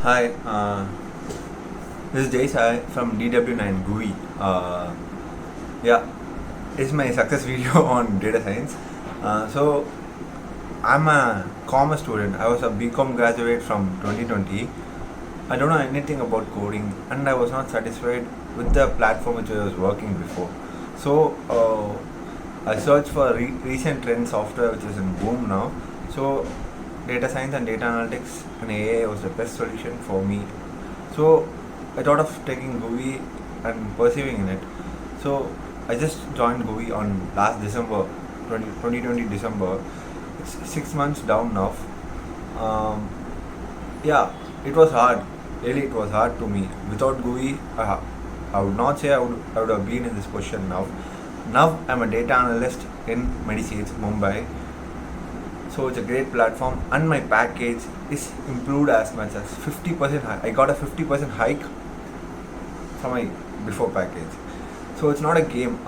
Hi, this is T.G.JAI from DW9 GUVI. Yeah, it's my success video on data science. So, I'm a commerce student. I was a BCom graduate from 2020. I don't know anything about coding, and I was not satisfied with the platform which I was working before. So, I searched for recent trend software which is in boom now. So, data science and data analytics and AI was the best solution for me. So I thought of taking GUVI and pursuing in it. So I just joined GUVI on last December, 2020 December. It's 6 months down now. Yeah, it was hard. Really, it was hard to me. Without GUVI, I would not say I would have been in this position now. Now I'm a data analyst in Medisage, Mumbai. So it's a great platform, and my package is improved as much as 50% high. I got a 50% hike from my before package. So it's not a game.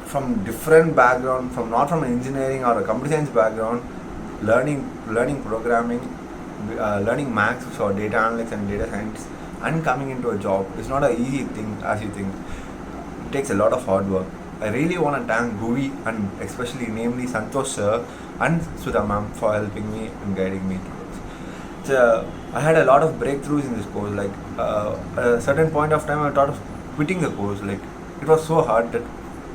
From different background, from not from engineering or a computer science background, learning programming, learning maths or data analytics and data science, and coming into a job is not an easy thing as you think. It takes a lot of hard work. I really want to thank GUVI and especially namely Santosh sir and Sudha ma'am for helping me and guiding me towards. I had a lot of breakthroughs in this course. Like at a certain point of time, I thought of quitting the course. Like it was so hard that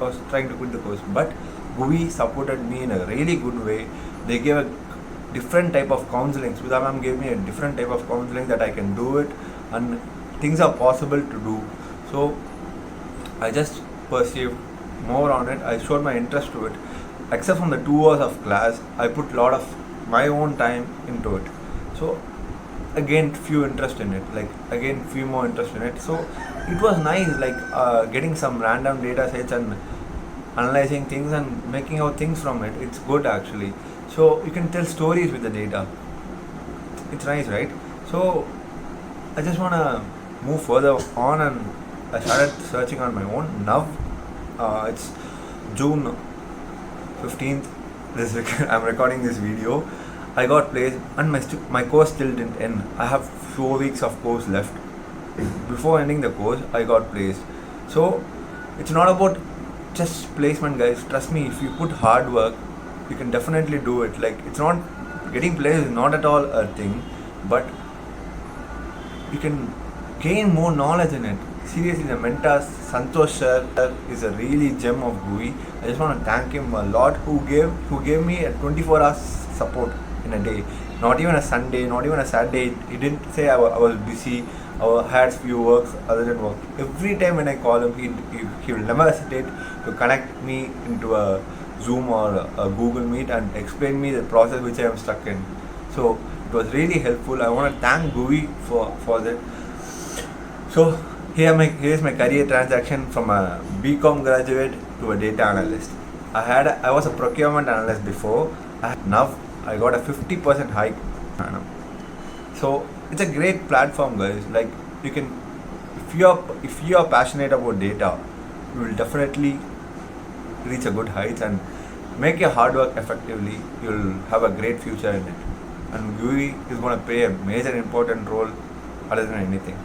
I was trying to quit the course. But GUVI supported me in a really good way. They gave a different type of counseling. Sudha ma'am gave me a different type of counseling that I can do it and things are possible to do. So I just pursued more on it. I showed my interest to it. Except from the 2 hours of class, I put a lot of my own time into it. So again, few interest in it. Like again, few more interest in it. So it was nice, like getting some random data sets and analyzing things and making out things from it. It's good actually. So you can tell stories with the data. It's nice, right? So I just wanna move further on, and I started searching on my own. Now it's June 15th. I'm recording this video. I got placed, and my course still didn't end. I have 4 weeks of course left. Before ending the course, I got placed. So it's not about just placement, guys. Trust me, if you put hard work, you can definitely do it. Like it's not getting placed is not at all a thing, but you can gain more knowledge in it. Seriously, the mentor Santosh sir is a really gem of GUVI. I just want to thank him a lot. Who gave me a 24 hours support in a day. Not even a Sunday, not even a Saturday. He didn't say I was busy. I had few works other than work. Every time when I call him, he will never hesitate to connect me into a Zoom or a Google Meet and explain me the process which I am stuck in. So it was really helpful. I want to thank GUVI for that. So here's my career transaction from a BCom graduate to a data analyst. I was a procurement analyst before. Now I got a 50% hike. So it's a great platform, guys. Like you can, if you are passionate about data, you will definitely reach a good heights and make your hard work effectively. You'll have a great future in it. And GUVI is going to play a major important role other than anything.